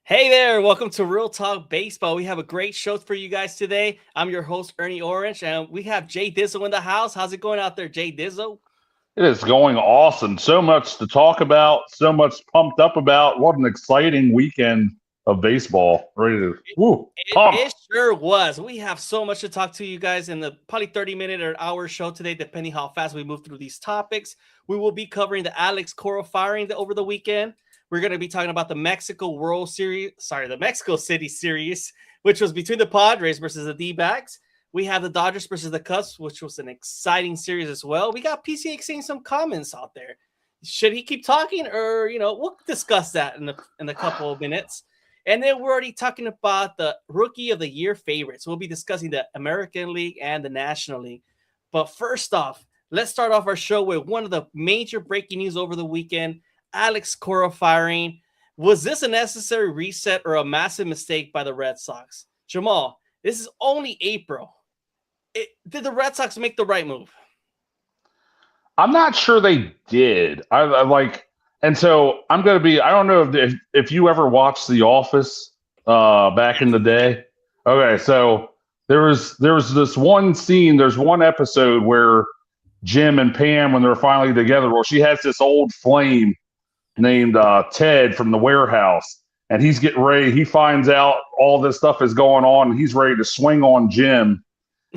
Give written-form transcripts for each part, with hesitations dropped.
Hey there, welcome to Real Talk Baseball. We have a great show for you guys today. I'm your host, Ernie Orange, and we have Jay Dizzle in the house. How's it going out there, Jay Dizzle? It is going awesome. So much to talk about, so much pumped up about. What an exciting weekend of baseball. Ready to pumped. It sure was. We have so much to talk to you guys in the probably 30-minute or hour show today, depending how fast we move through these topics. We will be covering the Alex Cora firing over the weekend. We're going to be talking about the the Mexico City series, which was between the Padres versus the Dbacks. We have the Dodgers versus the Cubs, which was an exciting series as well. We got PCA seeing some comments out there. Should he keep talking, or we'll discuss that in a couple of minutes. And then we're already talking about the Rookie of the Year favorites. We'll be discussing the American League and the National League. But first off, let's start off our show with one of the major breaking news over the weekend. Alex Cora firing. Was this a necessary reset or a massive mistake by the Red Sox? Jamal, this is only April. Did the Red Sox make the right move? I'm not sure they did. I like, and so I'm going to be. I don't know if you ever watched The Office back in the day. Okay, so there was this one scene. There's one episode where Jim and Pam, when they're finally together, well, she has this old flame named Ted from the warehouse, and he's getting ready. He finds out all this stuff is going on, and he's ready to swing on Jim.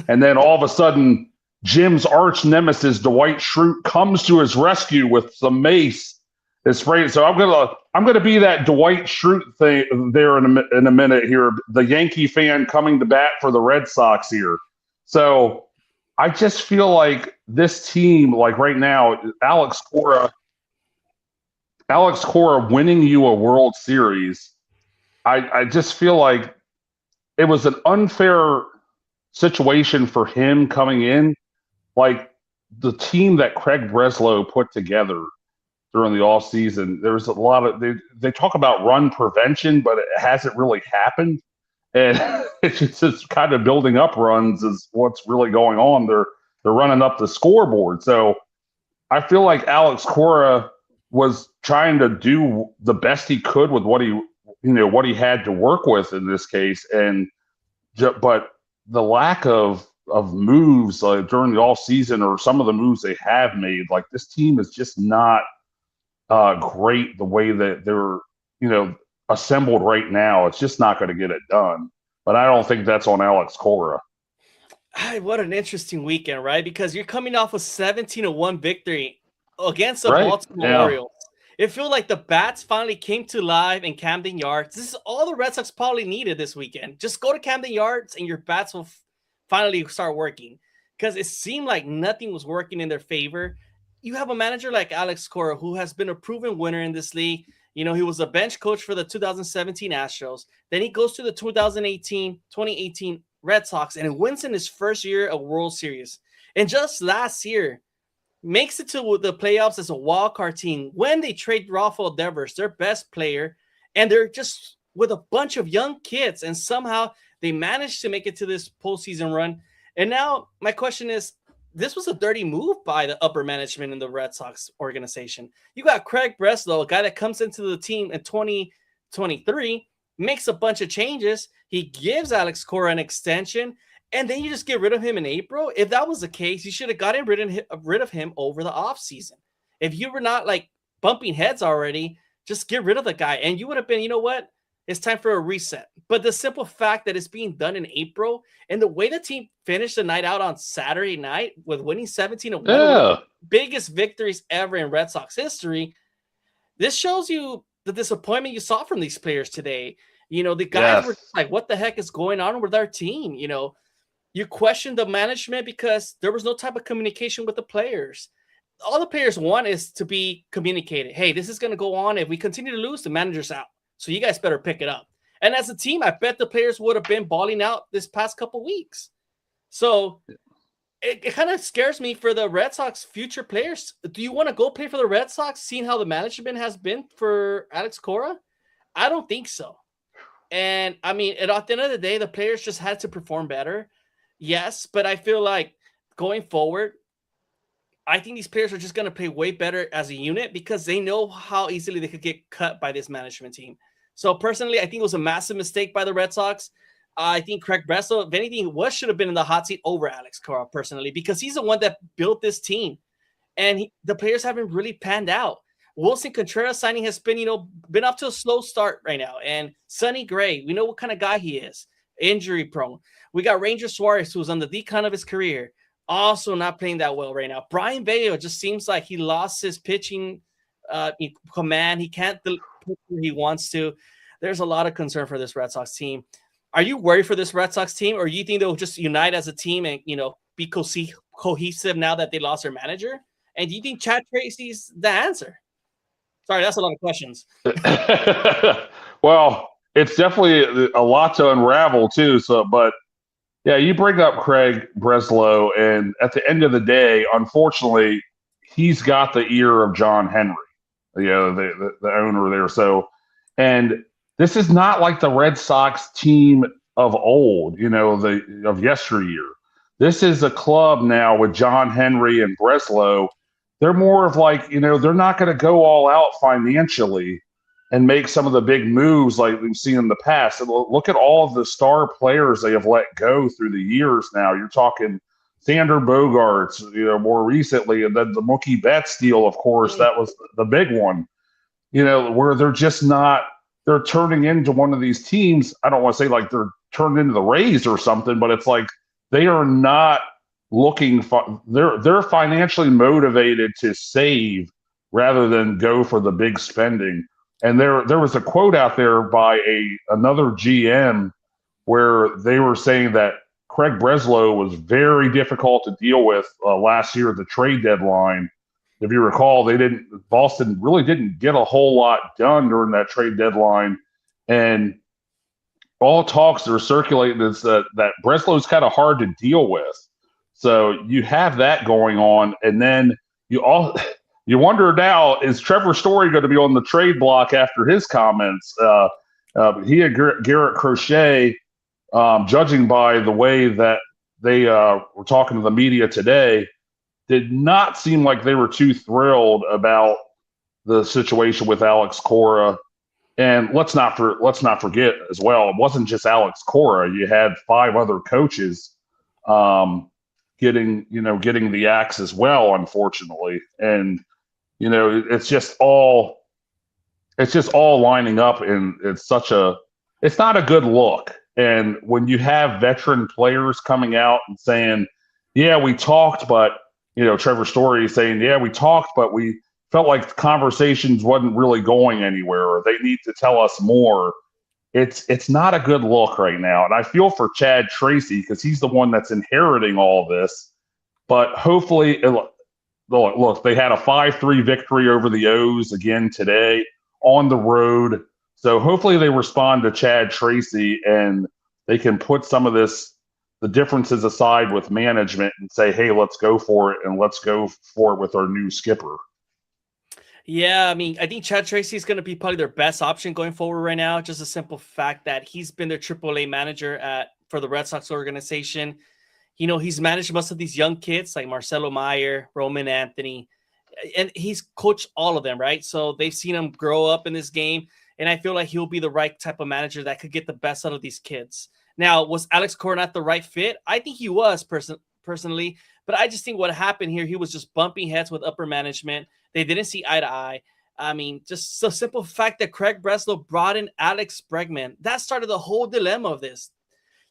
And then all of a sudden, Jim's arch nemesis, Dwight Schrute, comes to his rescue with some mace. It's right. So I'm gonna be that Dwight Schrute thing there in a minute here. The Yankee fan coming to bat for the Red Sox here. So I just feel like this team, like right now, Alex Cora winning you a World Series. I just feel like it was an unfair situation for him coming in. Like the team that Craig Breslow put together during the offseason, there's a lot of they talk about run prevention, but it hasn't really happened. And it's just kind of building up runs is what's really going on. They're running up the scoreboard. So I feel like Alex Cora was trying to do the best he could with what he had to work with in this case, but the lack of moves during the off season, or some of the moves they have made, like this team is just not great the way that they're assembled right now. It's just not going to get it done. But I don't think that's on Alex Cora. What an interesting weekend, right? Because you're coming off a 17-1 victory against the Right? Baltimore Yeah. Orioles. It feels like the bats finally came to life in Camden Yards. This is all the Red Sox probably needed this weekend. Just go to Camden Yards and your bats will finally start working, because it seemed like nothing was working in their favor. You have a manager like Alex Cora, who has been a proven winner in this league. He was a bench coach for the 2017 Astros. Then he goes to the 2018 Red Sox and wins in his first year a World Series. And just last year, makes it to the playoffs as a wild card team when they trade Rafael Devers, their best player, and they're just with a bunch of young kids, and somehow they managed to make it to this postseason run. And now my question is, this was a dirty move by the upper management in the Red Sox organization. You got Craig Breslow, a guy that comes into the team in 2023, makes a bunch of changes. He gives Alex Cora an extension, and then you just get rid of him in April. If that was the case, you should have gotten rid of him over the offseason. If you were not like bumping heads already, just get rid of the guy. And you would have been, you know what? It's time for a reset. But the simple fact that it's being done in April, and the way the team finished the night out on Saturday night with winning 17-1, one of the biggest victories ever in Red Sox history, this shows you the disappointment you saw from these players today. The guys were like, what the heck is going on with our team? You question the management because there was no type of communication with the players. All the players want is to be communicated. Hey, this is going to go on. If we continue to lose, the manager's out. So you guys better pick it up. And as a team, I bet the players would have been balling out this past couple weeks. So it kind of scares me for the Red Sox future players. Do you want to go play for the Red Sox, seeing how the management has been for Alex Cora? I don't think so. And I mean, at the end of the day, the players just had to perform better. Yes, but I feel like going forward, I think these players are just going to play way better as a unit because they know how easily they could get cut by this management team. So personally, I think it was a massive mistake by the Red Sox. I think Craig Breslow, if anything, should have been in the hot seat over Alex Cora personally, because he's the one that built this team, and the players haven't really panned out. Wilson Contreras signing has been, been up to a slow start right now. And Sonny Gray, we know what kind of guy he is, injury prone. We got Ranger Suarez, who's on the decline of his career, also not playing that well right now. Brian Bello just seems like he lost his pitching command. He can't pitch where he wants to. There's a lot of concern for this Red Sox team. Are you worried for this Red Sox team, or you think they'll just unite as a team and, be cohesive now that they lost their manager? And do you think Chad Tracy's the answer? Sorry, that's a lot of questions. Well, it's definitely a lot to unravel too. So, but yeah, you bring up Craig Breslow, and at the end of the day, unfortunately, he's got the ear of John Henry, the owner there. So, and this is not like the Red Sox team of old, of yesteryear. This is a club now with John Henry and Breslow. They're more of like, they're not going to go all out financially and make some of the big moves like we've seen in the past. And look at all of the star players they have let go through the years now. You're talking Sander Bogarts, more recently, and then the Mookie Betts deal, of course, that was the big one, where they're just not – they're turning into one of these teams. I don't want to say like they're turned into the Rays or something, but it's like they are not looking – they're financially motivated to save rather than go for the big spending. And there was a quote out there by another GM where they were saying that Craig Breslow was very difficult to deal with last year at the trade deadline. If you recall, Boston really didn't get a whole lot done during that trade deadline. And all talks that are circulating is that Breslow's kind of hard to deal with. So you have that going on. And then you wonder now, is Trevor Story going to be on the trade block after his comments? He and Garrett Crochet, judging by the way that they were talking to the media today, did not seem like they were too thrilled about the situation with Alex Cora. And let's not forget as well, it wasn't just Alex Cora. You had 5 other coaches getting the axe as well, unfortunately. And it's just all lining up, and it's not a good look. And when you have veteran players coming out and saying, yeah, we talked, but Trevor Story is saying, yeah, we talked, but we felt like the conversations wasn't really going anywhere, or they need to tell us more. It's not a good look right now. And I feel for Chad Tracy because he's the one that's inheriting all this. But hopefully, look, they had a 5-3 victory over the O's again today on the road. So hopefully they respond to Chad Tracy and they can put some of the differences aside with management and say, hey, let's go for it, and let's go for it with our new skipper. Yeah, I mean, I think Chad Tracy is going to be probably their best option going forward right now. Just a simple fact that he's been their AAA manager for the Red Sox organization. He's managed most of these young kids like Marcelo Meyer, Roman Anthony, and he's coached all of them, right? So they've seen him grow up in this game, and I feel like he'll be the right type of manager that could get the best out of these kids. Now, was Alex Cora not the right fit? I think he was personally, but I just think what happened here, he was just bumping heads with upper management. They didn't see eye to eye. I mean, just the simple fact that Craig Breslow brought in Alex Bregman, that started the whole dilemma of this.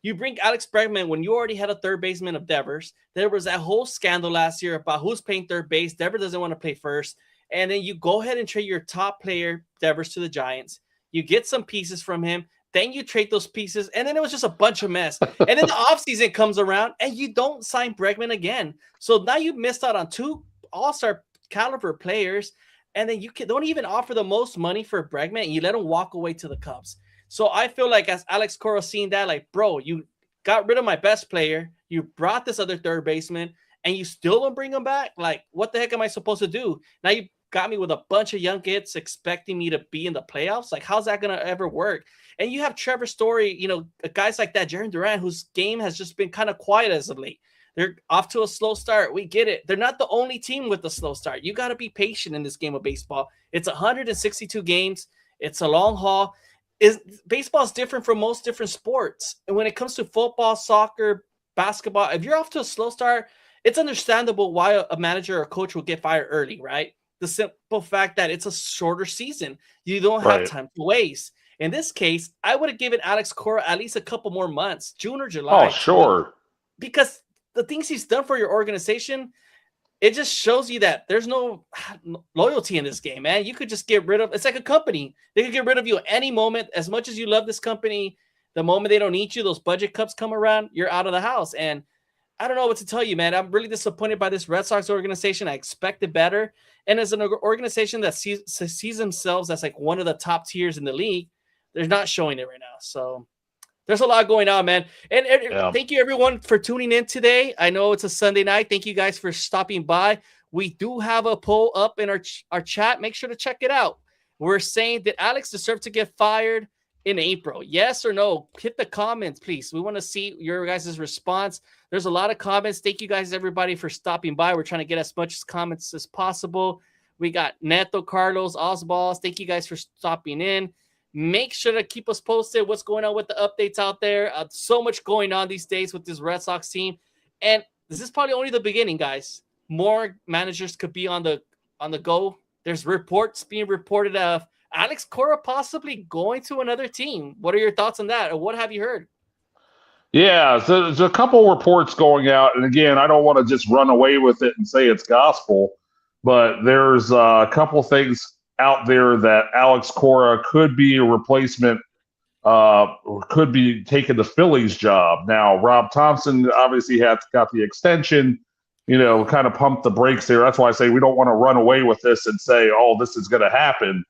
You bring Alex Bregman when you already had a third baseman of Devers. There was that whole scandal last year about who's playing third base. Devers doesn't want to play first. And then you go ahead and trade your top player, Devers, to the Giants. You get some pieces from him. Then you trade those pieces. And then it was just a bunch of mess. And then the offseason comes around and you don't sign Bregman again. So now you missed out on 2 all-star caliber players. And then you don't even offer the most money for Bregman, and you let him walk away to the Cubs. So I feel like as Alex Cora seeing that, like, bro, you got rid of my best player. You brought this other third baseman, and you still don't bring him back? Like, what the heck am I supposed to do? Now you got me with a bunch of young kids expecting me to be in the playoffs. Like, how's that going to ever work? And you have Trevor Story, guys like that, Jaron Duran, whose game has just been kind of quiet as of late. They're off to a slow start. We get it. They're not the only team with a slow start. You got to be patient in this game of baseball. It's 162 games. It's a long haul. baseball is different from most different sports. And when it comes to football, soccer, basketball, if you're off to a slow start, it's understandable why a manager or coach will get fired early, right? The simple fact that it's a shorter season. You don't have time to waste. In this case, I would have given Alex Cora at least a couple more months, June or July. Oh, sure. Because the things he's done for your organization, it just shows you that there's no loyalty in this game, man. You could just get rid of, it's like a company. They could get rid of you at any moment. As much as you love this company, the moment they don't need you, those budget cups come around, you're out of the house. And I don't know what to tell you, man. I'm really disappointed by this Red Sox organization. I expected better. And as an organization that sees themselves as like one of the top tiers in the league, they're not showing it right now. So there's a lot going on, man. And thank you, everyone, for tuning in today. I know it's a Sunday night. Thank you guys for stopping by. We do have a poll up in our chat. Make sure to check it out. We're saying, did Alex deserve to get fired in April? Yes or no? Hit the comments, please. We want to see your guys' response. There's a lot of comments. Thank you guys, everybody, for stopping by. We're trying to get as much comments as possible. We got Neto, Carlos, Osballs. Thank you guys for stopping in. Make sure to keep us posted what's going on with the updates out there. So much going on these days with this Red Sox team. And this is probably only the beginning, guys. More managers could be on the go. There's reports being reported of Alex Cora possibly going to another team. What are your thoughts on that? Or what have you heard? Yeah, so there's a couple reports going out. And again, I don't want to just run away with it and say it's gospel, but there's a couple things out there that Alex Cora could be a replacement, or could be taking the Phillies job. Now, Rob Thompson obviously got the extension, kind of pumped the brakes there. That's why I say we don't want to run away with this and say, oh, this is going to happen.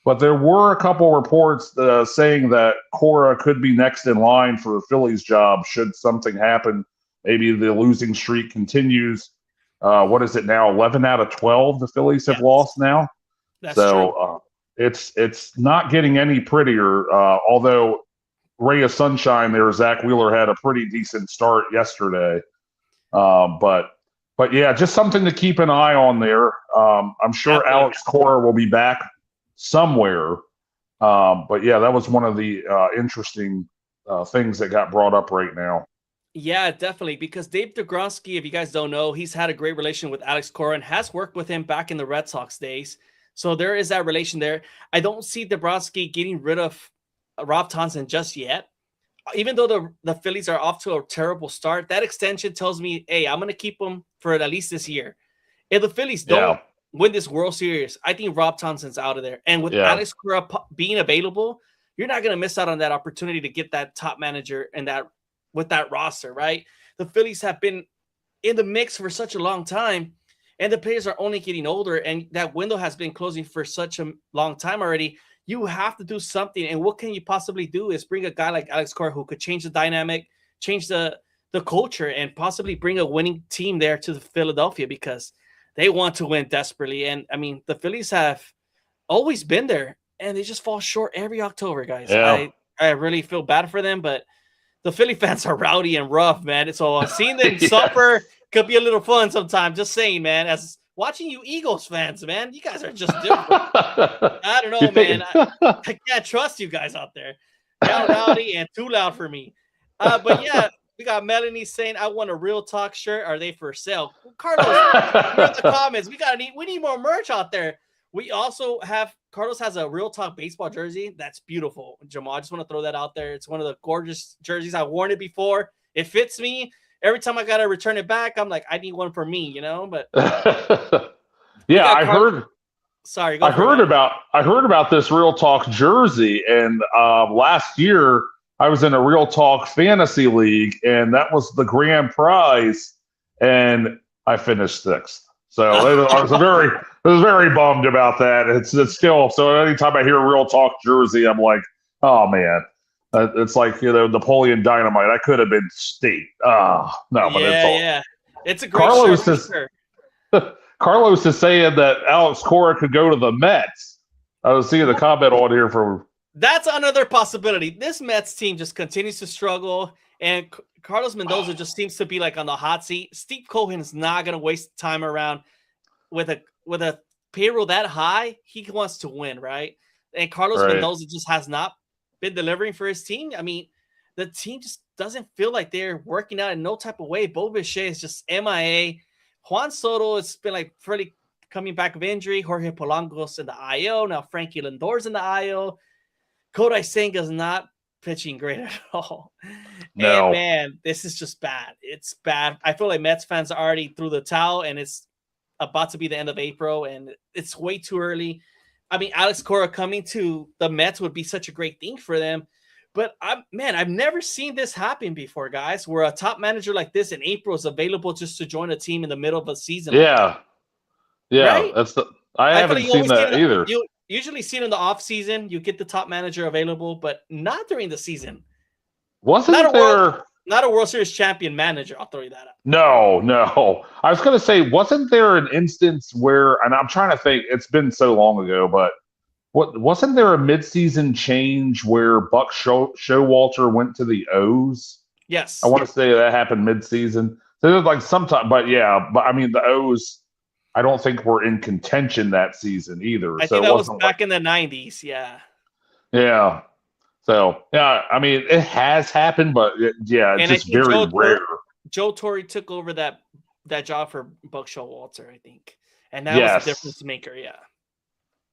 But there were a couple reports saying that Cora could be next in line for the Phillies job should something happen. Maybe the losing streak continues. What is it now? 11 out of 12 the Phillies have lost now. That's so it's not getting any prettier. Although ray of sunshine there, Zach Wheeler had a pretty decent start yesterday. But yeah, just something to keep an eye on there. I'm sure Alex Cora will be back somewhere. But yeah, that was one of the interesting things that got brought up right now. Yeah, definitely. Because Dave Dombrowski, if you guys don't know, he's had a great relation with Alex Cora and has worked with him back in the Red Sox days. So there is that relation there. I don't see Dombrowski getting rid of Rob Thompson just yet. Even though the Phillies are off to a terrible start, that extension tells me, hey, I'm going to keep him for at least this year. If the Phillies don't win this World Series, I think Rob Thompson's out of there. And with Alex Cora being available, you're not going to miss out on that opportunity to get that top manager and with that roster, right? The Phillies have been in the mix for such a long time, and the players are only getting older, and that window has been closing for such a long time already. You have to do something, and what can you possibly do is bring a guy like Alex Cora who could change the dynamic, change the culture, and possibly bring a winning team there to Philadelphia, because they want to win desperately. And, I mean, the Phillies have always been there, and they just fall short every October, guys. Yeah. I really feel bad for them, but the Philly fans are rowdy and rough, man. So seeing them suffer could be a little fun sometimes. Just saying, man. As watching you Eagles fans, man, you guys are just different. I don't know, man. I can't trust you guys out there. Y'all rowdy and too loud for me. But yeah, we got Melanie saying, I want a Real Talk shirt. Are they for sale? Carlos, you're in the comments. We need more merch out there. We also have, Carlos has a Real Talk baseball jersey. That's beautiful. Jamal, I just want to throw that out there. It's one of the gorgeous jerseys. I've worn it before. It fits me. Every time I got to return it back, I'm like, I need one for me, But yeah, I heard. Sorry, I heard about this Real Talk jersey, and last year I was in a Real Talk fantasy league, and that was the grand prize, and I finished sixth. So I was very bummed about that. It's still, so anytime I hear a Real Talk jersey, I'm like, oh man, it's like, Napoleon Dynamite. I could have been state. No, but it's a great shirt. Carlos is saying that Alex Cora could go to the Mets. I was seeing the comment on here from. That's another possibility. This Mets team just continues to struggle, and Carlos Mendoza just seems to be like on the hot seat. Steve Cohen is not going to waste time around with a payroll that high. He wants to win, right? And Carlos Mendoza just has not been delivering for his team. I mean, the team just doesn't feel like they're working out in no type of way. Bo Bichette is just MIA. Juan Soto has been like fairly coming back of injury. Jorge Polanco's in the IL. Now Frankie Lindor's in the IL. Kodai Senga's not pitching great at all. No. And man, this is just bad. It's bad. I feel like Mets fans are already threw the towel, and it's about to be the end of April, and it's way too early. I mean, Alex Cora coming to the Mets would be such a great thing for them. But I've never seen this happen before, guys, where a top manager like this in April is available just to join a team in the middle of a season. Yeah. Right? I haven't seen that either. You usually see it in the off season. You get the top manager available, but not during the season. Wasn't there not a World Series champion manager? I'll throw you that out. No. I was going to say, wasn't there an instance where, and I'm trying to think, it's been so long ago, but wasn't there a midseason change where Buck Showalter went to the O's? Yes. I want to say that happened midseason. So there's like sometime, but I mean, the O's, I don't think were in contention that season either. I think that was back in the 90s. Yeah. Yeah. So, yeah, I mean, it has happened, but it's just very rare. Joe Torre took over that job for Buck Showalter, I think. And that was the difference maker, yeah.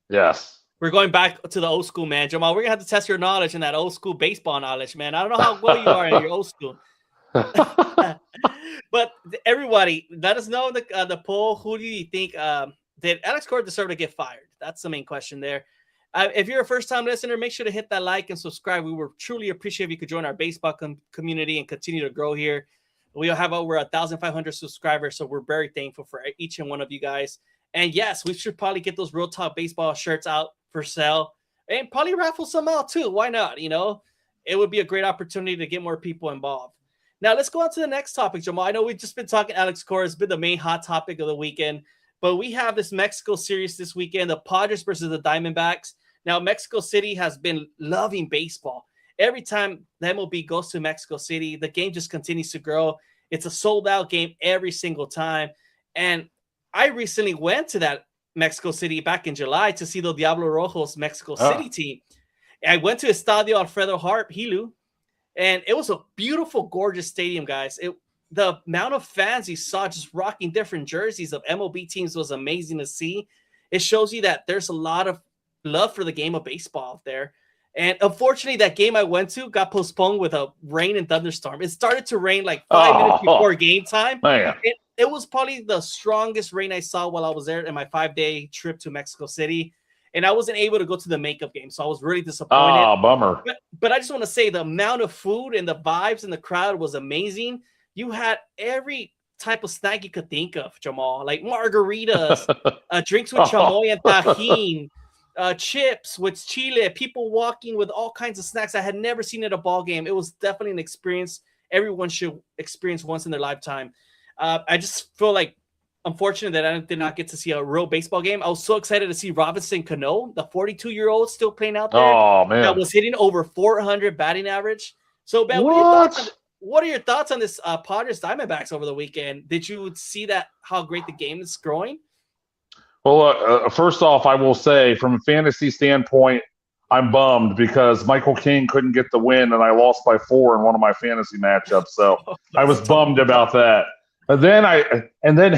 Yes. We're going back to the old school, man. Jamal, we're going to have to test your knowledge in that old school baseball knowledge, man. I don't know how well you are in your old school. But everybody, let us know in the poll. Who do you think did Alex Cora deserve to get fired? That's the main question there. If you're a first-time listener, make sure to hit that like and subscribe. We would truly appreciate if you could join our baseball community and continue to grow here. We have over 1,500 subscribers, so we're very thankful for each and one of you guys. And yes, we should probably get those Real Talk Baseball shirts out for sale and probably raffle some out too. Why not? You know, it would be a great opportunity to get more people involved. Now, let's go on to the next topic, Jamal. I know we've just been talking Alex Cora. It's been the main hot topic of the weekend. But we have this Mexico series this weekend, the Padres versus the Diamondbacks. Now, Mexico City has been loving baseball. Every time the MLB goes to Mexico City, the game just continues to grow. It's a sold-out game every single time. And I recently went to that Mexico City back in July to see the Diablo Rojos Mexico City team. I went to Estadio Alfredo Harp, Hilu, and it was a beautiful, gorgeous stadium, guys. The amount of fans you saw just rocking different jerseys of MLB teams was amazing to see. It shows you that there's a lot of love for the game of baseball out there. And unfortunately, that game I went to got postponed with a rain and thunderstorm. It started to rain like 5 minutes before game time. It was probably the strongest rain I saw while I was there in my 5-day trip to Mexico City. And I wasn't able to go to the makeup game, so I was really disappointed. Oh, bummer. But I just want to say the amount of food and the vibes in the crowd was amazing. You had every type of snack you could think of, Jamal, like margaritas, drinks with chamoy and tajin, chips with chile, people walking with all kinds of snacks I had never seen at a ball game. It was definitely an experience everyone should experience once in their lifetime. I just feel like unfortunate that I did not get to see a real baseball game. I was so excited to see Robinson Cano, the 42-year-old, still playing out there. Oh, man. That was hitting over 400 batting average. So, Ben, what are your thoughts on this Padres Diamondbacks over the weekend? Did you see that how great the game is growing? Well, first off, I will say from a fantasy standpoint, I'm bummed because Michael King couldn't get the win, and I lost by 4 in one of my fantasy matchups. So I was bummed about that. And then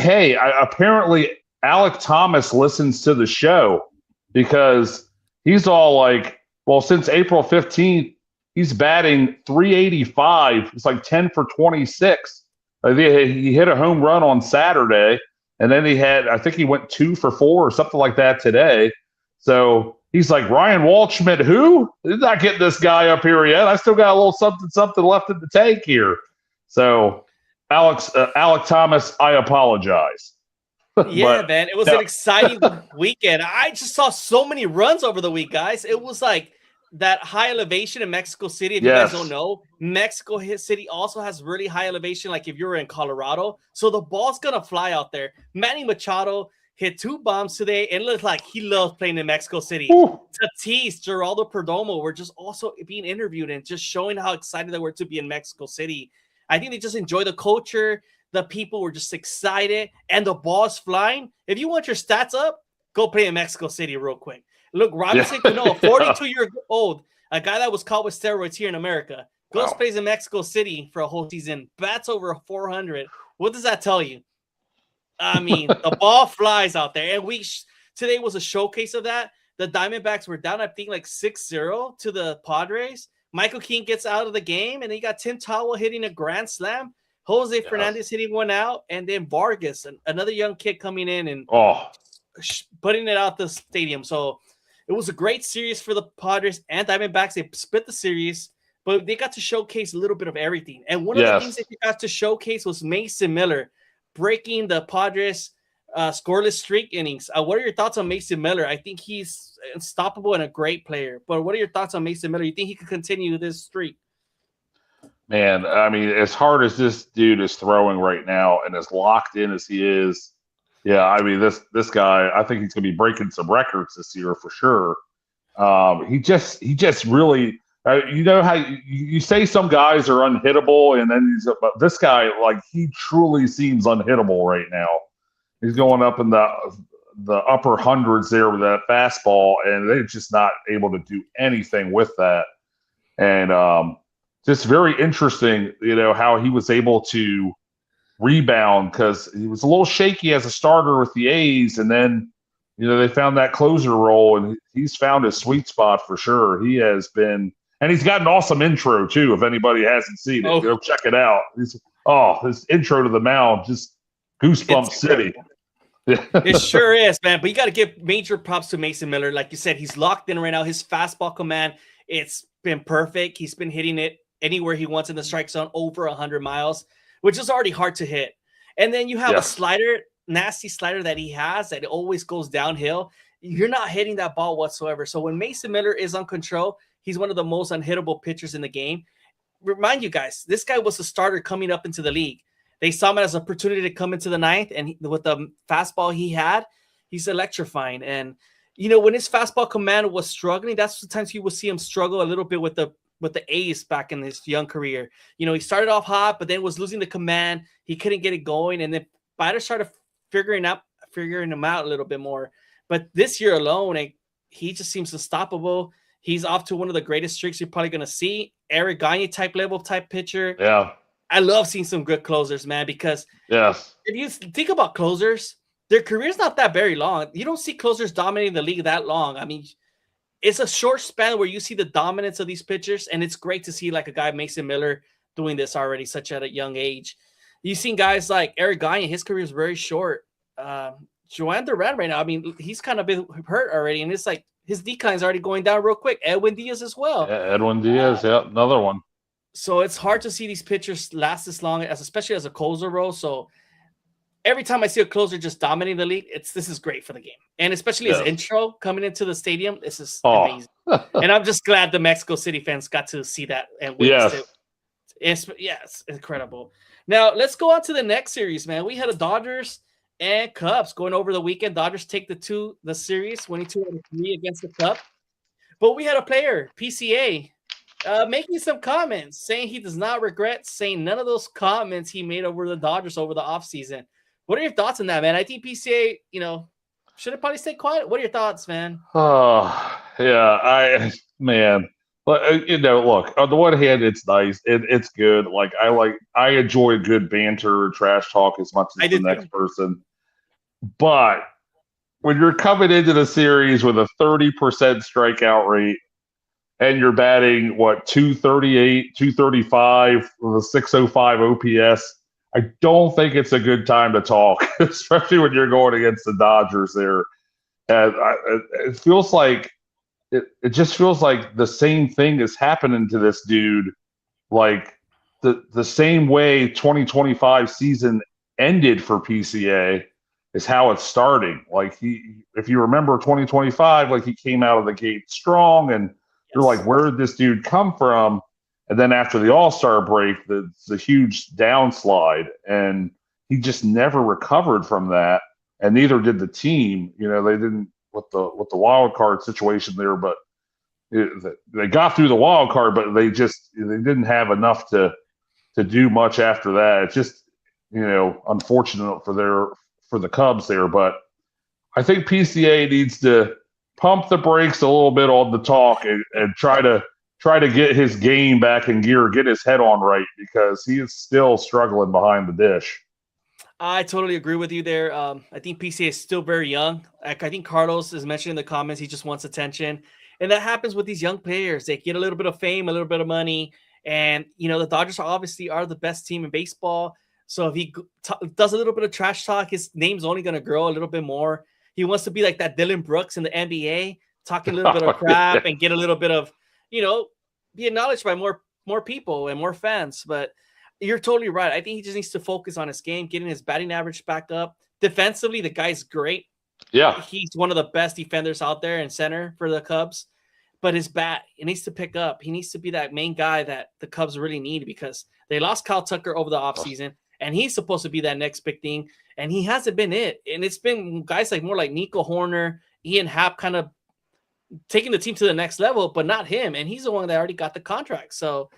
apparently Alec Thomas listens to the show because he's all like, well, since April 15th, he's batting 385. It's like 10 for 26. He hit a home run on Saturday, and then I think he went 2 for 4 or something like that today. So he's like, Ryan Waldschmidt, who? They're not getting this guy up here yet. I still got a little something left in the tank here. So Alec Thomas, I apologize. Yeah, man, it was an exciting weekend. I just saw so many runs over the week, guys. It was like that high elevation in Mexico City. If you guys don't know, Mexico City also has really high elevation, like if you're in Colorado. So the ball's going to fly out there. Manny Machado hit 2 bombs today, and it looks like he loves playing in Mexico City. Tatis, Geraldo Perdomo were just also being interviewed and just showing how excited they were to be in Mexico City. I think they just enjoy the culture. The people were just excited, and the ball's flying. If you want your stats up, go play in Mexico City real quick. Look, Robinson Cano, 42-year-old, a guy that was caught with steroids here in America, goes plays in Mexico City for a whole season, bats over 400. What does that tell you? I mean, the ball flies out there. And today was a showcase of that. The Diamondbacks were down, I think, like 6-0 to the Padres. Michael King gets out of the game, and then you got Tim Towell hitting a grand slam, Jose Fernandez hitting one out, and then Vargas, another young kid coming in and putting it out the stadium. So it was a great series for the Padres and Diamondbacks. They split the series, but they got to showcase a little bit of everything. And one of the things that they got to showcase was Mason Miller breaking the Padres scoreless streak innings. What are your thoughts on Mason Miller? I think he's unstoppable and a great player. But what are your thoughts on Mason Miller? You think he could continue this streak? Man, I mean, as hard as this dude is throwing right now and as locked in as he is, yeah, I mean, this guy, I think he's going to be breaking some records this year for sure. He just really, you know how you say some guys are unhittable, and then but this guy, like, he truly seems unhittable right now. He's going up in the upper hundreds there with that fastball, and they're just not able to do anything with that. And just very interesting, you know, how he was able to rebound, because he was a little shaky as a starter with the A's, and then, you know, they found that closer role, and he's found his sweet spot for sure. He has been, and he's got an awesome intro too. If anybody hasn't seen it, go check it out. His intro to the mound, just goosebump city. It sure is, man. But you got to give major props to Mason Miller. Like you said, he's locked in right now. His fastball command, it's been perfect. He's been hitting it anywhere he wants in the strike zone, over 100 miles, which is already hard to hit. And then you have a slider, nasty slider that he has that always goes downhill. You're not hitting that ball whatsoever. So when Mason Miller is on control, he's one of the most unhittable pitchers in the game. Remind you guys, this guy was a starter coming up into the league. They saw him as an opportunity to come into the ninth, and with the fastball he had, he's electrifying. And, you know, when his fastball command was struggling, that's the times you will see him struggle a little bit with the A's back in his young career. You know, he started off hot, but then was losing the command. He couldn't get it going, and then batters started figuring him out a little bit more. But this year alone, he just seems unstoppable. He's off to one of the greatest streaks you're probably going to see. Eric Gagne type pitcher. Yeah. I love seeing some good closers, man, because if you think about closers, their career's not that very long. You don't see closers dominating the league that long. I mean, it's a short span where you see the dominance of these pitchers, and it's great to see like a guy, Mason Miller, doing this already such at a young age. You've seen guys like Eric Gagne, his career is very short. Joan Duran right now, I mean, he's kind of been hurt already, and it's like his decline's already going down real quick. Edwin Diaz as well. Yeah, Edwin Diaz, another one. So it's hard to see these pitchers last this long, especially as a closer role. So every time I see a closer just dominating the league, this is great for the game. And especially his intro coming into the stadium, this is amazing. And I'm just glad the Mexico City fans got to see that and witness it. It's incredible. Now, let's go on to the next series, man. We had a Dodgers and Cubs going over the weekend. Dodgers take the series, winning 2-3 against the Cubs. But we had a player, PCA, making some comments, saying he does not regret saying none of those comments he made over the Dodgers over the offseason. What are your thoughts on that, man? I think PCA, you know, should have probably stayed quiet. What are your thoughts, man? Oh, yeah, But, you know, look, on the one hand, it's nice. It's good. I enjoy good banter, trash talk as much as the next person. But when you're coming into the series with a 30% strikeout rate, and you're batting, 238, 235 with a 605 OPS, I don't think it's a good time to talk, especially when you're going against the Dodgers there. And it feels like it just feels like the same thing is happening to this dude, like the same way 2025 season ended for PCA is how it's starting. Like if you remember 2025, like he came out of the gate strong, and you're like, where did this dude come from? And then after the All-Star break, the huge downslide, and he just never recovered from that. And neither did the team. You know, they didn't with the wild card situation there, but they got through the wild card, but they didn't have enough to do much after that. It's just, you know, unfortunate for the Cubs there. But I think PCA needs to pump the brakes a little bit on the talk and try to try to get his game back in gear, get his head on right, because he is still struggling behind the dish. I totally agree with you there. I think PCA is still very young. I think Carlos is mentioned in the comments. He just wants attention. And that happens with these young players. They get a little bit of fame, a little bit of money. And, the Dodgers obviously are the best team in baseball. So if he does a little bit of trash talk, his name's only going to grow a little bit more. He wants to be like that Dylan Brooks in the NBA, talking a little bit of crap and get a little bit of, be acknowledged by more people and more fans. But you're totally right. I think he just needs to focus on his game, getting his batting average back up. Defensively, the guy's great. Yeah. He's one of the best defenders out there in center for the Cubs. But his bat, it needs to pick up. He needs to be that main guy that the Cubs really need, because they lost Kyle Tucker over the offseason, and he's supposed to be that next big thing, and he hasn't been it. And it's been guys more like Nico Horner, Ian Happ kind of taking the team to the next level, but not him. And he's the one that already got the contract. So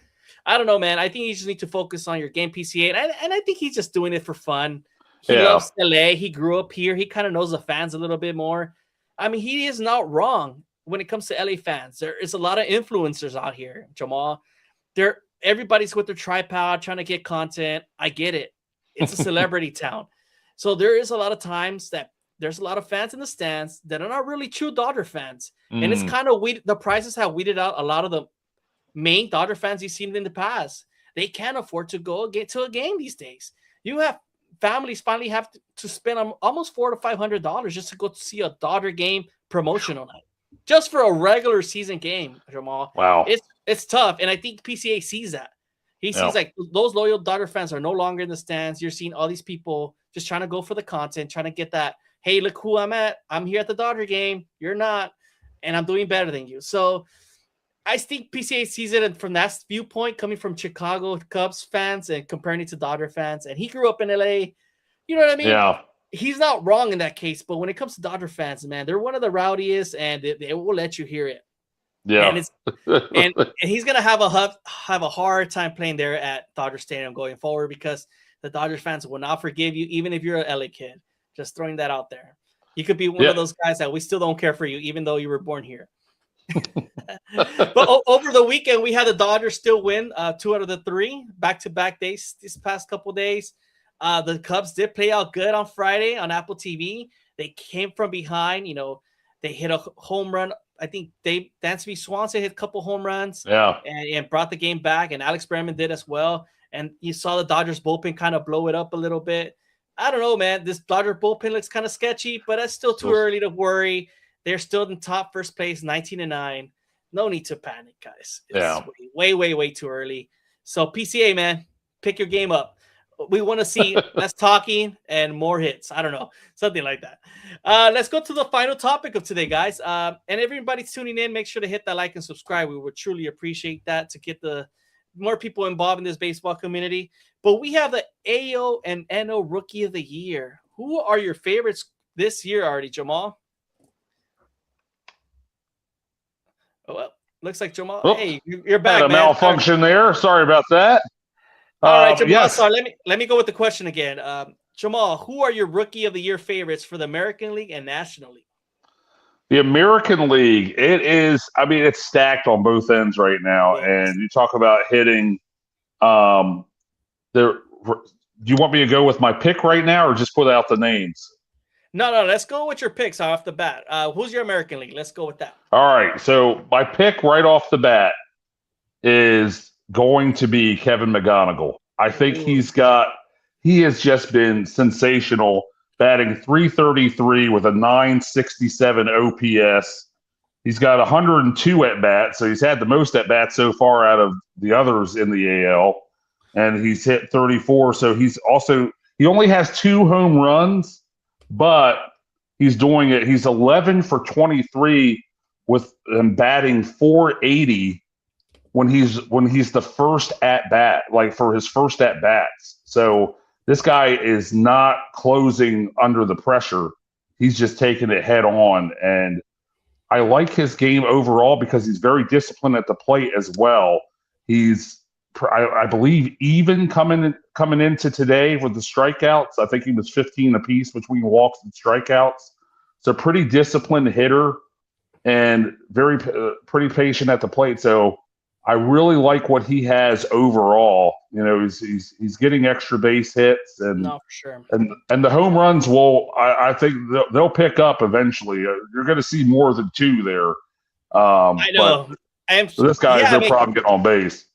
I don't know, man. I think you just need to focus on your game, PCA. And I think he's just doing it for fun. He loves LA. He grew up here. He kind of knows the fans a little bit more. I mean, he is not wrong when it comes to LA fans. There is a lot of influencers out here, Jamal. Everybody's with their tripod trying to get content. I get it. It's a celebrity town. So there is a lot of times that there's a lot of fans in the stands that are not really true Dodger fans. And it's kind of weird. The prices have weeded out a lot of the main Dodger fans you've seen in the past. They can't afford to get to a game these days. You have families finally have to spend almost $400 to $500 just to go to see a Dodger game promotional night, just for a regular season game, Jamal. Wow. It's tough. And I think PCA sees that. He sees like those loyal Dodger fans are no longer in the stands. You're seeing all these people just trying to go for the content, trying to get that, hey, look who I'm at. I'm here at the Dodger game. You're not. And I'm doing better than you. So I think PCA sees it from that viewpoint, coming from Chicago Cubs fans and comparing it to Dodger fans. And he grew up in LA. You know what I mean? Yeah. He's not wrong in that case. But when it comes to Dodger fans, man, they're one of the rowdiest, and they will let you hear it. Yeah. And he's gonna have a hard time playing there at Dodger Stadium going forward, because the Dodgers fans will not forgive you, even if you're an LA kid. Just throwing that out there. You could be one of those guys that we still don't care for you, even though you were born here. But over the weekend, we had the Dodgers still win 2 out of the 3 back-to-back days this past couple days. The Cubs did play out good on Friday on Apple TV. They came from behind. They hit a home run. I think Dansby Swanson hit a couple home runs. And brought the game back. And Alex Bregman did as well. And you saw the Dodgers bullpen kind of blow it up a little bit. I don't know, man. This Dodger bullpen looks kind of sketchy, but it's still too early to worry. They're still in first place, 19-9. No need to panic, guys. It's way too early. So PCA, man, pick your game up. We want to see less talking and more hits. I don't know, something like that. Let's go to the final topic of today, guys. And everybody's tuning in. Make sure to hit that like and subscribe. We would truly appreciate that to get the more people involved in this baseball community. But we have the AO and NO Rookie of the Year. Who are your favorites this year already, Jamal? Oh, well, looks like Jamal. Oh, hey, you're back, had a man. malfunction there. Sorry about that. All right, Jamal. Yes. Sorry, let me go with the question again. Jamal, who are your Rookie of the Year favorites for the American League and National League? The American League, it's stacked on both ends right now. Yes. And you talk about hitting. Do you want me to go with my pick right now, or just put out the names? No. Let's go with your picks off the bat. Who's your American League? Let's go with that. All right. So my pick right off the bat is going to be Kevin McGonigal. I think he has just been sensational, batting .333 with a .967 OPS. He's got 102 at-bats, so he's had the most at-bats so far out of the others in the AL, and he's hit 34. So he only has 2 home runs, but he's doing it. He's 11 for 23 with him batting .480 when he's the first at-bat, like for his first at-bats. So this guy is not closing under the pressure. He's just taking it head on, and I like his game overall because he's very disciplined at the plate as well. He's, I believe, even coming into today with the strikeouts. I think he was 15 apiece between walks and strikeouts. So pretty disciplined hitter and very pretty patient at the plate. So I really like what he has overall. He's getting extra base hits No, for sure. and the home runs will. I think they'll pick up eventually. You're going to see more than two there. I But know. this guy has no problem getting on base.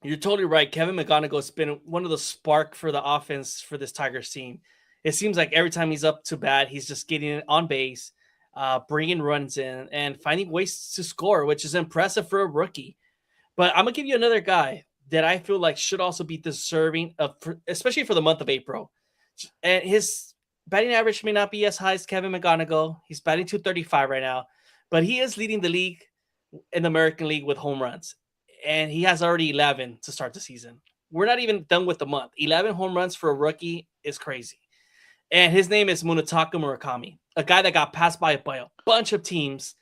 You're totally right. Kevin McGonigal's been one of the spark for the offense for this Tigers team. It seems like every time he's up to bat, he's just getting on base, bringing runs in, and finding ways to score, which is impressive for a rookie. But I'm gonna give you another guy that I feel like should also be deserving of, especially for the month of April. And his batting average may not be as high as Kevin McGonigal. He's batting 235 right now, but he is leading the league in the American League with home runs, and he has already 11 to start the season. We're not even done with the month. 11 home runs for a rookie is crazy. And his name is Munetaka Murakami, a guy that got passed by a bunch of teams,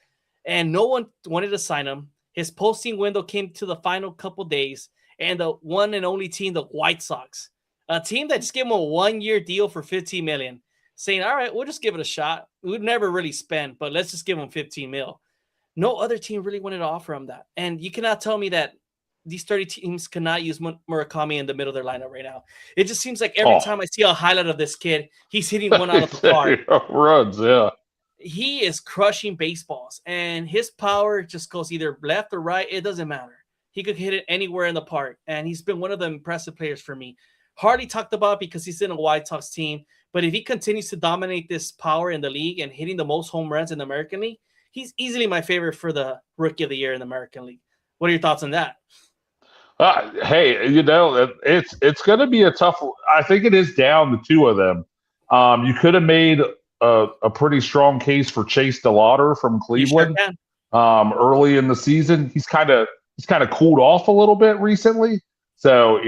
and no one wanted to sign him. His posting window came to the final couple days, and the one and only team, the White Sox, a team that just gave him a 1-year deal for $15 million, saying, all right, we'll just give it a shot. We'd never really spend, but let's just give him $15 million. No other team really wanted to offer him that. And you cannot tell me that these 30 teams cannot use Murakami in the middle of their lineup right now. It just seems like every time I see a highlight of this kid, he's hitting one out of the park. Runs, yeah. He is crushing baseballs, and his power just goes either left or right. It doesn't matter. He could hit it anywhere in the park, and he's been one of the impressive players for me. Hardly talked about because he's in a White Sox team, but if he continues to dominate this power in the league and hitting the most home runs in the American League, he's easily my favorite for the Rookie of the Year in the American League. What are your thoughts on that? Hey, it's going to be a tough. I think it is down to two of them. You could have made a pretty strong case for Chase DeLauder from Cleveland early in the season. He's kind of cooled off a little bit recently. So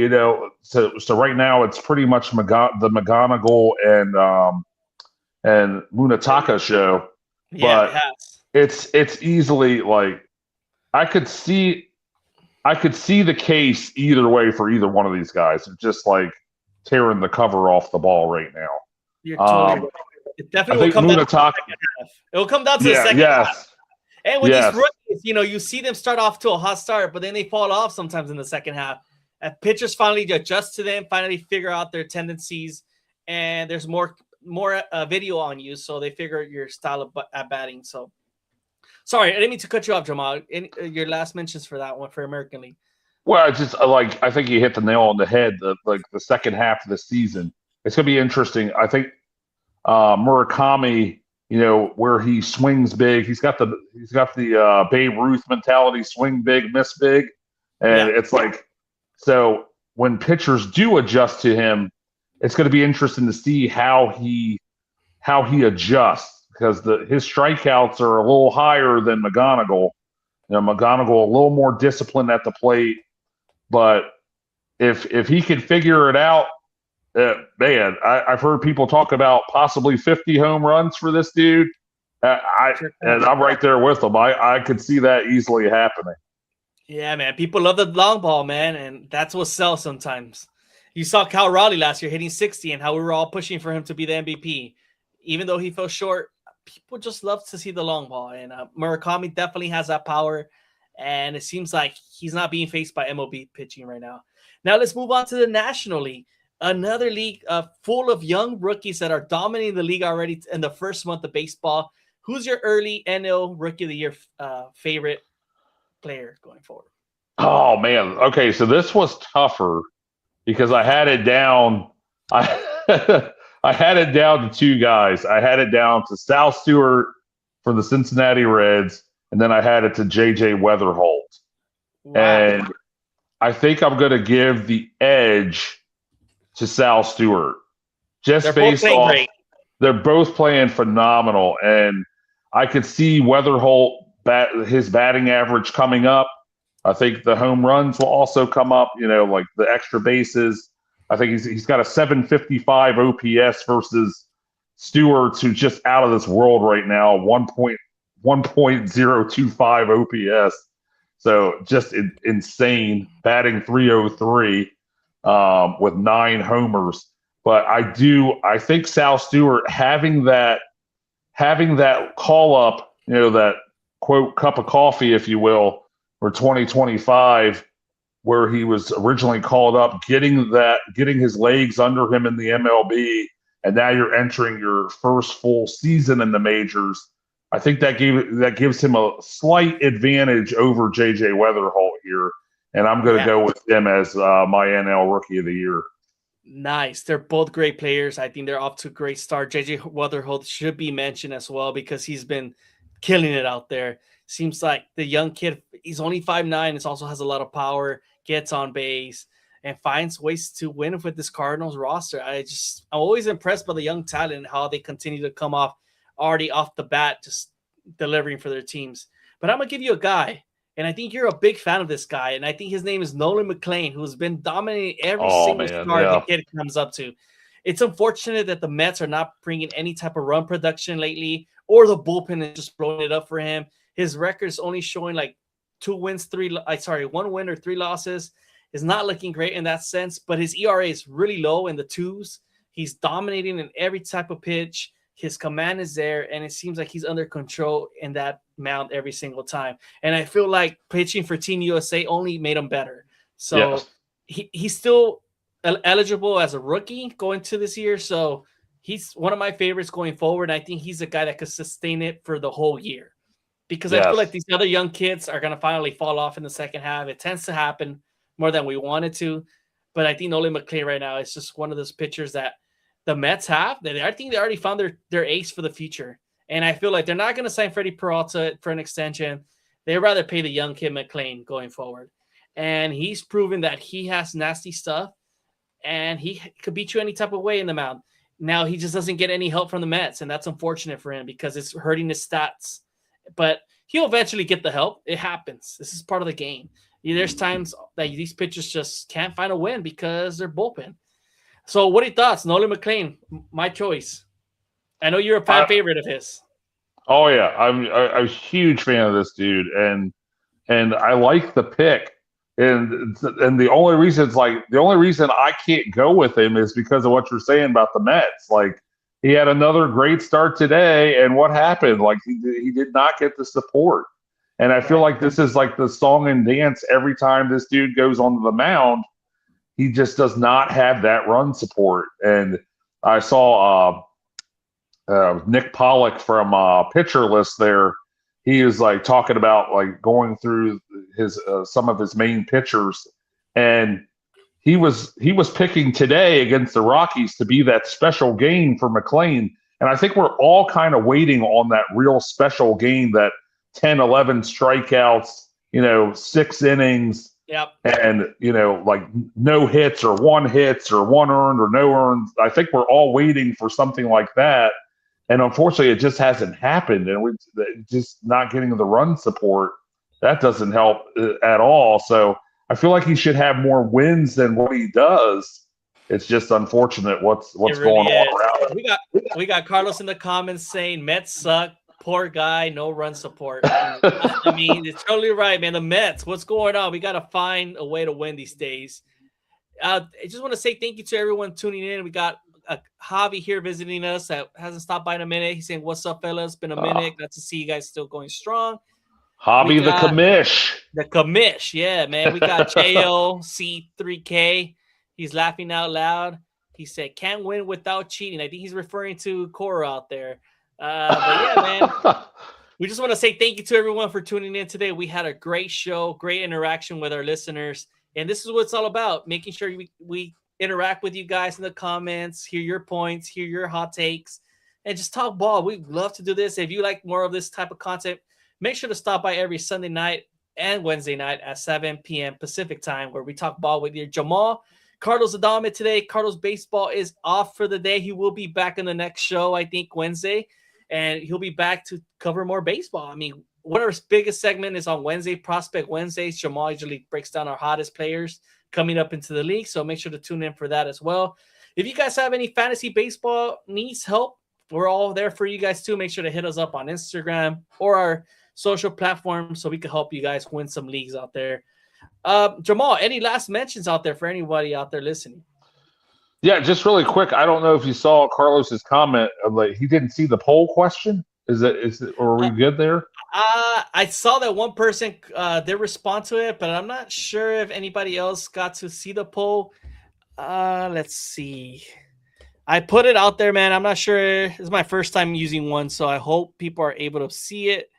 so right now it's pretty much the McGonigal and Munetaka show. Yeah, but it's easily like I could see the case either way for either one of these guys. It's just like tearing the cover off the ball right now. You're totally right. It definitely will come down to the second half. It will come down to the second half. And with these rookies, you see them start off to a hot start, but then they fall off sometimes in the second half. And pitchers finally adjust to them, finally figure out their tendencies, and there's more video on you, so they figure out your style of batting. So, sorry, I didn't mean to cut you off, Jamal. Your last mentions for that one for American League. Well, I think you hit the nail on the head. The second half of the season, it's going to be interesting. I think Murakami, where he swings big, he's got the Babe Ruth mentality: swing big, miss big, and it's like so when pitchers do adjust to him, it's going to be interesting to see how he adjusts because his strikeouts are a little higher than McGonigal. McGonigal a little more disciplined at the plate, but if he can figure it out, man, I've heard people talk about possibly 50 home runs for this dude. And I'm right there with them. I could see that easily happening. Yeah, man. People love the long ball, man, and that's what sells sometimes. You saw Cal Raleigh last year hitting 60 and how we were all pushing for him to be the MVP. Even though he fell short, people just love to see the long ball. And Murakami definitely has that power, and it seems like he's not being faced by MLB pitching right now. Now let's move on to the National League. Another league full of young rookies that are dominating the league already in the first month of baseball. Who's your early NL Rookie of the Year favorite player going forward? Oh, man. Okay, so this was tougher because I had it down. I had it down to two guys. I had it down to Sal Stewart for the Cincinnati Reds, and then I had it to J.J. Weatherholt. Wow. And I think I'm going to give the edge to Sal Stewart. Just based off, they're both playing phenomenal, and I could see Weatherholt his batting average coming up. I think the home runs will also come up. Like the extra bases. I think he's got a 755 OPS versus Stewart, who's just out of this world right now. 1.025 OPS. So just insane, batting 303 with 9 homers. But I think Sal Stewart having that call up, that quote cup of coffee, if you will, for 2025, where he was originally called up, getting his legs under him in the MLB, and now you're entering your first full season in the majors. I think that gives him a slight advantage over JJ Weatherholt here, and I'm going to go with him as my NL Rookie of the Year. Nice. They're both great players. I think they're off to a great start. JJ Weatherholt should be mentioned as well because he's been killing it out there. Seems like the young kid, he's only 5'9", and also has a lot of power, gets on base, and finds ways to win with this Cardinals roster. I'm always impressed by the young talent and how they continue to come already off the bat, just delivering for their teams. But I'm going to give you a guy, and I think you're a big fan of this guy, and I think his name is Nolan McLean, who's been dominating every single start the kid comes up to. It's unfortunate that the Mets are not bringing any type of run production lately, or the bullpen is just blowing it up for him. His record is only showing like 1 win or 3 losses. Is not looking great in that sense, but his ERA is really low in the 2s. He's dominating in every type of pitch. His command is there, and it seems like he's under control in that mound every single time. And I feel like pitching for Team USA only made him better. So he's still eligible as a rookie going to this year. So he's one of my favorites going forward. I think he's a guy that could sustain it for the whole year. Because I feel like these other young kids are going to finally fall off in the second half. It tends to happen more than we wanted to. But I think Nolan McLean right now is just one of those pitchers that the Mets have. I think they already found their ace for the future. And I feel like they're not going to sign Freddie Peralta for an extension. They'd rather pay the young kid McLean going forward. And he's proven that he has nasty stuff. And he could beat you any type of way in the mound. Now, he just doesn't get any help from the Mets. And that's unfortunate for him because it's hurting his stats. But he'll eventually get the help. It happens. This is part of the game. There's times that these pitchers just can't find a win because they're bullpen. So what are your thoughts? Nolan McLean, my choice. I know you're a fan favorite of his. Oh, yeah. I'm a huge fan of this dude, and I like the pick. And the only reason I can't go with him is because of what you're saying about the Mets. Like, he had another great start today, and what happened? Like, he did not get the support. And I feel like this is like the song and dance every time this dude goes onto the mound. He just does not have that run support. And I saw Nick Pollock from Pitcher List there. He was like talking about like going through his some of his main pitchers, and he was picking today against the Rockies to be that special game for McLean. And I think we're all kind of waiting on that real special game, that 10, 11 strikeouts, 6 innings. Yep. And, like no hits or 1 hits or 1 earned or no earned. I think we're all waiting for something like that. And unfortunately, it just hasn't happened. And we're just not getting the run support. That doesn't help at all. So I feel like he should have more wins than what he does. It's just unfortunate what's really going on around it. We got Carlos in the comments saying Mets suck. Poor guy, no run support. I mean, it's totally right, man. The Mets, what's going on? We got to find a way to win these days. I just want to say thank you to everyone tuning in. We got Javi here visiting us that hasn't stopped by in a minute. He's saying, "What's up, fellas? Been a minute. Glad to see you guys still going strong." Javi the commish. The commish, yeah, man. We got JOC3K. He's laughing out loud. He said, "Can't win without cheating." I think he's referring to Cora out there. But yeah, man, we just want to say thank you to everyone for tuning in today. We had a great show, great interaction with our listeners, and this is what it's all about, making sure we interact with you guys in the comments, hear your points, hear your hot takes, and just talk ball. We'd love to do this. If you like more of this type of content, make sure to stop by every Sunday night and Wednesday night at 7 p.m. Pacific time, where we talk ball with your Jamal. Carlos Adame today. Carlos Baseball is off for the day. He will be back in the next show, I think, Wednesday. And he'll be back to cover more baseball. I mean, one of our biggest segment is on Wednesday, Prospect Wednesdays. Jamal usually breaks down our hottest players coming up into the league, so make sure to tune in for that as well. If you guys have any fantasy baseball needs help, we're all there for you guys too. Make sure to hit us up on Instagram or our social platforms so we can help you guys win some leagues out there. Jamal, any last mentions out there for anybody out there listening? Yeah, just really quick. I don't know if you saw Carlos's comment. Like, he didn't see the poll question. Are we good there? I saw that one person did respond to it, but I'm not sure if anybody else got to see the poll. Let's see. I put it out there, man. I'm not sure. It's my first time using one, so I hope people are able to see it.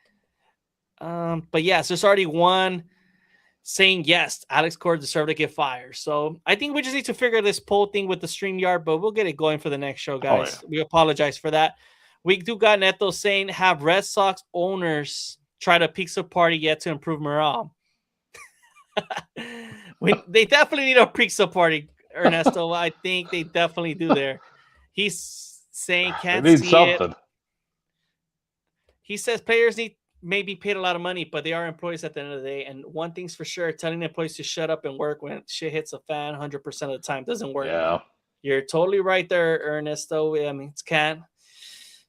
But yes, there's already one saying yes, Alex Cora deserved to get fired. So I think we just need to figure this poll thing with the StreamYard, but we'll get it going for the next show, guys. We apologize for that. We do got Neto saying, have Red Sox owners try to pizza party yet to improve morale. They definitely need a pizza party, Ernesto. I think they definitely do there. He's saying can't see something. It. He says players need maybe paid a lot of money, but they are employees at the end of the day. And one thing's for sure, telling employees to shut up and work when shit hits a fan 100% of the time doesn't work. Yeah. You're totally right there, Ernesto. I mean, can't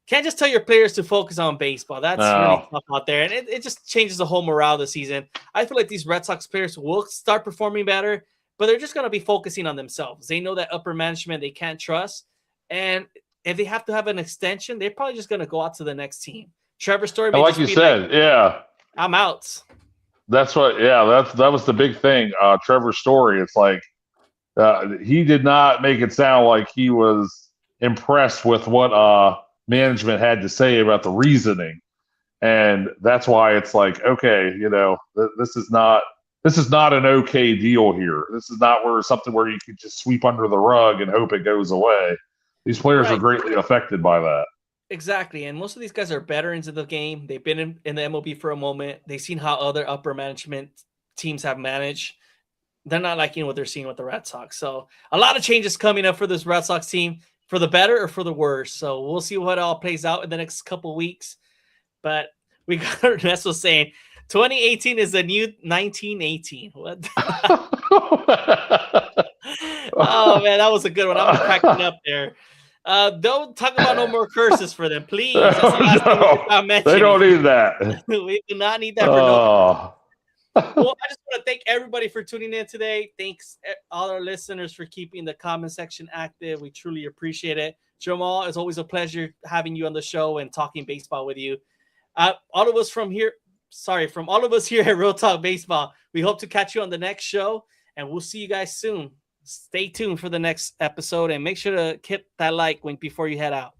just tell your players to focus on baseball. That's really tough out there. And it just changes the whole morale of the season. I feel like these Red Sox players will start performing better, but they're just going to be focusing on themselves. They know that upper management they can't trust. And if they have to have an extension, they're probably just going to go out to the next team. Trevor Story, like you said, I'm out. That's what, that was the big thing. Trevor Story, it's like he did not make it sound like he was impressed with what management had to say about the reasoning, and that's why it's like, okay, this is not an okay deal here. This is not something where you could just sweep under the rug and hope it goes away. These players are greatly affected by that. Exactly, and most of these guys are veterans of the game. They've been in the MLB for a moment. They've seen how other upper management teams have managed. They're not liking what they're seeing with the Red Sox. So a lot of changes coming up for this Red Sox team, for the better or for the worse. So we'll see what all plays out in the next couple weeks. But we got Ernesto saying 2018 is the new 1918. What? Oh, man, that was a good one. I'm cracking up there. Don't talk about no more curses for them, please. That's the last thing they don't need that. We do not need that for no. Well, I just want to thank everybody for tuning in today. Thanks all our listeners for keeping the comment section active. We truly appreciate it. Jamal, it's always a pleasure having you on the show and talking baseball with you. All of us here at Real Talk Baseball, we hope to catch you on the next show, and we'll see you guys soon. Stay tuned for the next episode, and make sure to hit that like before you head out.